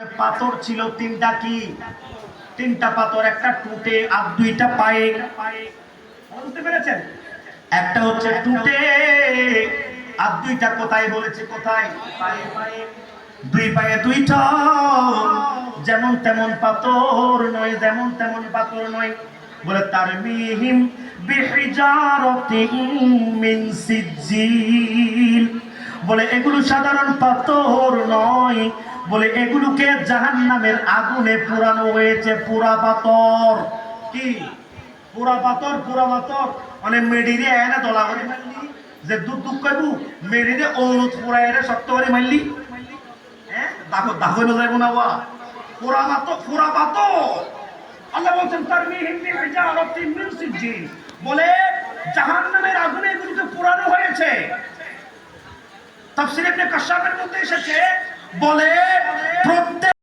পাথর ছিল তিনটা। কি তিনটা পাথর? একটা টুটে আর দুইটা পায়ে। বুঝতে পেরেছেন? একটা হচ্ছে টুটে আর দুইটা কোথায় বলেছে? কোথায়? পায়ে পায়ে। দুই পায়ে দুইটা যেমন তেমন পাথর নয়, যেমন তেমন পাথর নয়। বলে তারমিহিম বিহিজারাতিন মিন সিজিল। বলে এগুলো সাধারণ পাথর নয়, বলে এগুলোকে জাহান্নামের আগুনে পুরানো হয়েছে। পুরা পাথর। কি পুরা পাথর? পুরা পাথর মানে মেডিরে এনে দলা করে মারলি, যে দুধ দুঃখ কইবু মেডিরে অনুত পুরাই শক্ত করে মারলি, হ্যাঁ দাগো দাগো না যাইব না। ওয়া পুরা পাথর, পুরা পাথর। আল্লাহ বলছেন তারমিহিম বিহিজারাতিন মিন সিজিল, বলে জাহান্নামের আগুনে এগুলোকে পুরানো হয়েছে। তাফসীর ইবনে কাশশাফের মধ্যে এসেছে, বলে প্রত্যেক